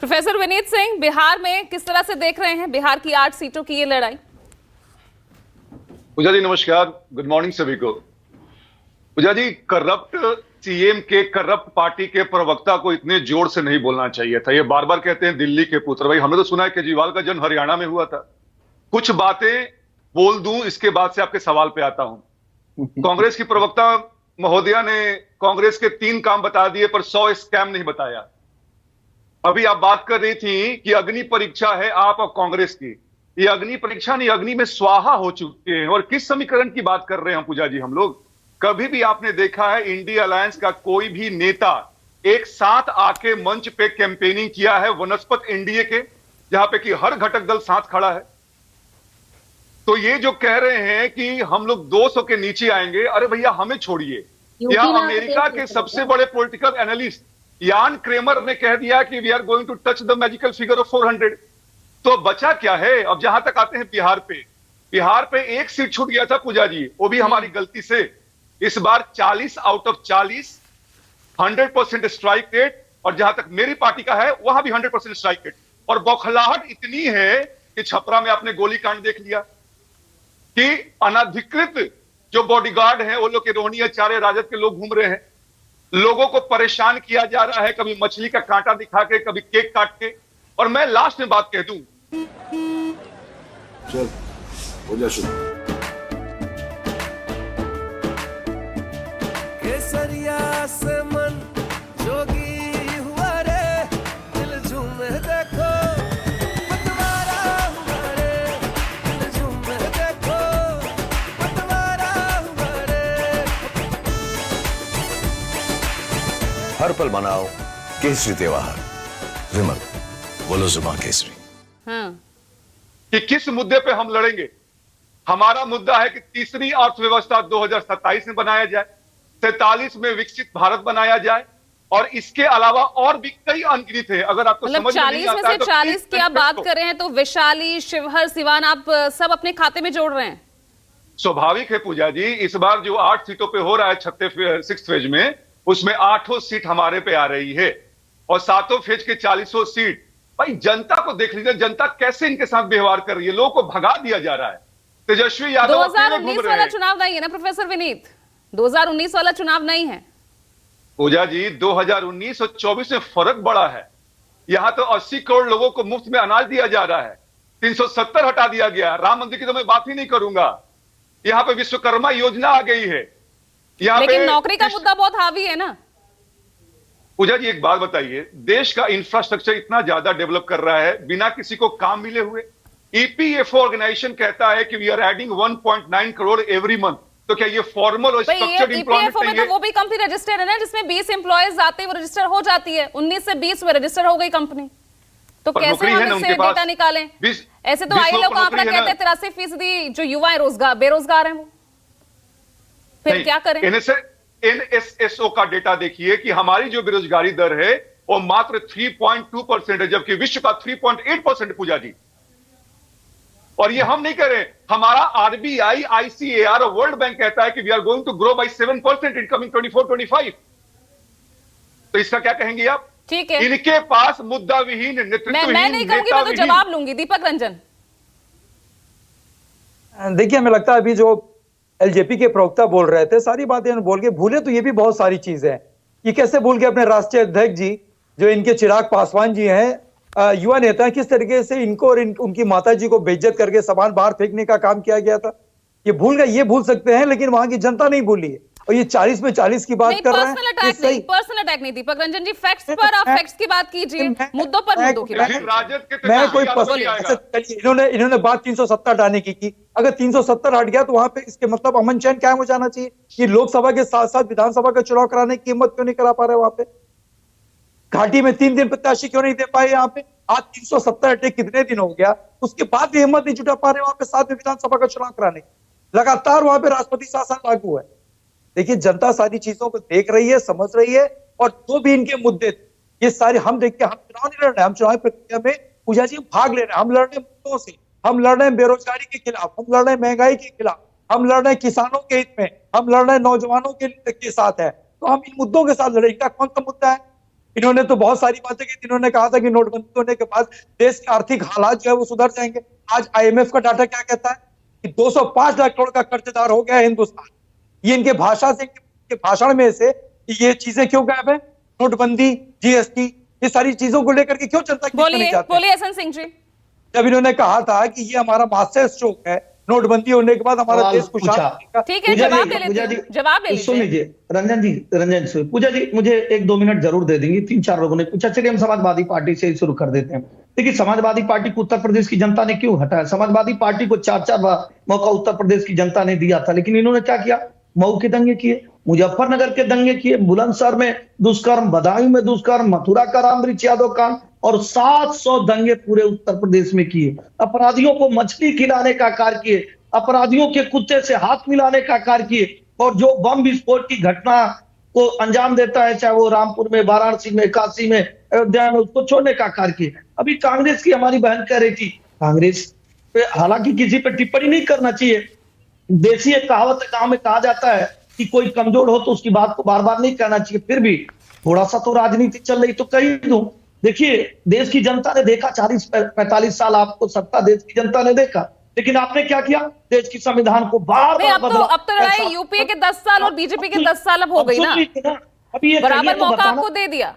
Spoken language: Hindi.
प्रोफेसर विनीत सिंह, बिहार में किस तरह से देख रहे हैं बिहार की 8 सीटों की ये लड़ाई? पूजा जी नमस्कार, गुड मॉर्निंग सभी को। पूजा जी, करप्ट सीएम के करप्ट पार्टी के प्रवक्ता को इतने जोर से नहीं बोलना चाहिए था। ये बार बार कहते हैं दिल्ली के पुत्र। भाई, हमने तो सुना है केजरीवाल का जन्म हरियाणा में हुआ था। कुछ बातें बोल दूं, इसके बाद से आपके सवाल पे आता हूं। कांग्रेस की प्रवक्ता महोदया ने कांग्रेस के 3 काम बता दिए पर 100 स्कैम नहीं बताया। अभी आप बात कर रही थी कि अग्नि परीक्षा है आप और कांग्रेस की। ये अग्नि परीक्षा नहीं, अग्नि में स्वाहा हो चुके हैं। और किस समीकरण की बात कर रहे हैं पूजा जी हम लोग? कभी भी आपने देखा है इंडिया अलायंस का कोई भी नेता एक साथ आके मंच पे कैंपेनिंग किया है वनस्पत एनडीए के, जहां पे कि हर घटक दल साथ खड़ा है? तो ये जो कह रहे हैं कि हम लोग 200 के नीचे आएंगे, अरे भैया हमें छोड़िए। यहां अमेरिका के सबसे बड़े पॉलिटिकल एनालिस्ट यान क्रेमर ने कह दिया कि we are going to touch the magical figure of 400। तो बचा क्या है? अब जहां तक आते हैं बिहार पे 1 सीट छूट गया था पूजा जी, वो भी हमारी गलती से। इस बार 40 आउट ऑफ 40 100% स्ट्राइक रेट, और जहां तक मेरी पार्टी का है वहां भी 100% स्ट्राइक रेट। और बौखलाहट इतनी है कि छपरा में आपने गोलीकांड देख लिया कि अनधिकृत जो बॉडीगार्ड हैं वो लोग के रोहनी चारे राजद के लोग घूम रहे हैं। लोगों को परेशान किया जा रहा है, कभी मछली का कांटा दिखा के, कभी केक काट के। और मैं लास्ट में बात कह दूं, चल हो जा शुरू। केसरिया से मन जोगी हुआ रे, दिल झूमे देखो पतवारा हुआ रे, दिल झूमे देखो पतवारा हुआ रे। हर पल मनाओ केसरी त्योहार। विमल, बोलो जुबान केसरी। हाँ। कि किस मुद्दे पे हम लड़ेंगे। हमारा मुद्दा है कि तीसरी अर्थव्यवस्था 2027 में बनाया जाए, 47 में विकसित भारत बनाया जाए, और इसके अलावा और भी कई अनगिनत है। अगर आपको मतलब समझ में 40 नहीं में आता से है तो 40 की आप बात तो कर रहे हैं, तो वैशाली, शिवहर, सिवान आप सब अपने खाते में जोड़ रहे हैं। स्वाभाविक है पूजा जी। इस बार जो 8 सीटों पे हो रहा है 6th फेज में, उसमें 8 सीट हमारे पे आ रही है, और 7 फेज के 40 सीट। भाई, जनता को देख लीजिए, जनता कैसे इनके साथ व्यवहार कर रही है। लोगों को भगा दिया जा रहा है। तेजस्वी यादव 2019 वाला चुनाव नहीं है ना प्रोफेसर विनीत? 2019 वाला चुनाव नहीं है पूजा जी। 2019 और 24 में फर्क बड़ा है। यहां तो 80 करोड़ लोगों को मुफ्त में अनाज दिया जा रहा है, 370 हटा दिया गया। राम मंदिर की तो मैं बात ही नहीं करूंगा। यहां पे विश्वकर्मा योजना आ गई है। यहां लेकिन पे नौकरी का मुद्दा बहुत हावी है ना। पूजा जी, एक बात बताइए, देश का इंफ्रास्ट्रक्चर इतना ज्यादा डेवलप कर रहा है बिना किसी को काम मिले हुए। ईपीएफओ ऑर्गेनाइजेशन कहता है कि we are adding 1.9 crore every month. तो क्या ये फॉर्मल और स्ट्रक्चर्ड एम्प्लॉयमेंट में तो वो भी कंपनी रजिस्टर्ड है ना, जिसमें 20 एम्प्लॉयज आते हैं, वो रजिस्टर हो जाती है। 19 से 20 में रजिस्टर हो गई कंपनी। तो कैसे हम इससे डेटा निकालें? ऐसे तो आईएलओ का आंकड़ा कहते हैं 83% जो युवा है बेरोजगार हैं। वो फिर क्या करें? एनएसएसओ का डेटा देखिए कि हमारी जो बेरोजगारी दर है वो मात्र 3.2% है, जबकि विश्व का 3.8% पूजा जी। और ये हम नहीं कह रहे, हमारा आरबीआई, आईसीएआर और वर्ल्ड बैंक कहता है कि we are going to grow by 7% in coming 24-25। तो इसका क्या कहेंगे आप? ठीक है, इनके पास मुद्दा विहीन, नेतृत्वहीन, मैं नहीं कहूंगी, मैं तो जवाब लूंगी। दीपक रंजन, देखिए, हमें लगता है अभी जो एलजेपी के प्रवक्ता बोल रहे थे, सारी बातें बोल के भूले तो ये भी बहुत सारी चीजें हैं। ये कैसे भूल के अपने राष्ट्रीय अध्यक्ष जी, जो इनके चिराग पासवान जी हैं, युवा नेता है, किस तरीके से इनको और उनकी माता जी को बेइज्जत करके सामान बाहर फेंकने का काम किया गया था। ये भूल गए, ये भूल सकते हैं, लेकिन वहां की जनता नहीं भूली है। और ये 40 में 40 की बात कर रहे हैं। पर्सनल अटैक नहीं दीपक रंजन जी, फैक्ट्स पर आप फैक्ट्स की बात कीजिए, मुद्दों पर मुद्दों की बात। मैं कोई इन्होंने बात 370 हटाने की। अगर 370 हट गया तो वहां पे इसके मतलब अमन चैन कायम हो जाना चाहिए। कि लोकसभा के साथ साथ विधानसभा का चुनाव कराने की हिम्मत क्यों नहीं करा पा रहे वहां पे? घाटी में 3 दिन प्रत्याशी क्यों नहीं दे पाए यहाँ पे? आज 370 हटे कितने दिन हो गया, उसके बाद भी हिम्मत नहीं जुटा पा रहे वहां पे 7वें विधानसभा का चुनाव कराने। लगातार वहां पे राष्ट्रपति शासन लागू है। देखिए, जनता सारी चीजों को देख रही है, समझ रही है, और जो भी इनके मुद्दे ये सारे हम देखिए, हम चुनाव नहीं लड़ रहे, हम चुनावी प्रक्रिया में पूजा जी भाग ले रहे हैं। हम लड़ रहे हैं मुद्दों से, हम लड़ रहे हैं बेरोजगारी के खिलाफ, हम लड़ रहे हैं महंगाई के खिलाफ, हम लड़ रहे हैं किसानों के हित में, हम लड़ रहे हैं नौजवानों के साथ है। तो हम इन मुद्दों के साथ लड़े। इनका कौन सा मुद्दा है? इन्होंने तो बहुत सारी बातें की। इन्होंने कहा था कि नोटबंदी होने के बाद देश के आर्थिक हालात जो है वो सुधर जाएंगे। आज IMF का डाटा क्या कहता है कि 205 लाख करोड़ का कर्जदार हो गया है हिंदुस्तान। ये इनके भाषा से, इनके भाषण में से ये चीजें क्यों गायब है? नोटबंदी, GST, ये सारी चीजों को लेकर के क्यों चर्चा की नहीं जाती? बोलिए एसएन सिंह जी। जब इन्होंने कहा था कि ये हमारा मास्टर स्ट्रोक है, नोटबंदी होने के बाद हमारा देश खुशहाल। ठीक है, जवाब ले लीजिए। सुन लीजिए रंजन जी, पूजा जी मुझे 1-2 मिनट जरूर दे देंगे। 3-4 लोगों ने पूछा, चलिए हम समाजवादी पार्टी से ही शुरू कर देते हैं। देखिए, समाजवादी पार्टी को उत्तर प्रदेश की जनता ने क्यों हटाया? समाजवादी पार्टी को 4-4 मौका उत्तर प्रदेश की जनता ने दिया था, लेकिन इन्होंने क्या किया? मऊ के दंगे किए, मुजफ्फरनगर के दंगे किए, बुलंदशहर में दुष्कर्म, बदायूं में दुष्कर्म, मथुरा का रामवृक्ष यादव कांड और 700 दंगे पूरे उत्तर प्रदेश में किए। अपराधियों को मछली खिलाने का कार्य किए, अपराधियों के कुत्ते से हाथ मिलाने का कार्य किए, और जो बम विस्फोट की घटना को अंजाम देता है, चाहे वो रामपुर में, वाराणसी में, काशी में, अयोध्या में, उसको छोड़ने का कार्य किए। अभी कांग्रेस की हमारी बहन कह रही थी, कांग्रेस पे हालांकि किसी पे टिप्पणी नहीं करना चाहिए। देसी एक कहावत गांव में कहा जाता है कि कोई कमजोर हो तो उसकी बात को बार बार नहीं कहना चाहिए, फिर भी थोड़ा सा तो राजनीति चल रही तो कही दूं। देखिए, देश की जनता ने देखा 40-45 साल आपको सत्ता देश की जनता ने देखा, लेकिन आपने क्या किया? देश की संविधान को बार बार बदला। अब तो लड़ाई यूपीए के 10 साल और बीजेपी के 10 साल अब हो गई ना, अभी ये बराबर मौका आपको दे दिया।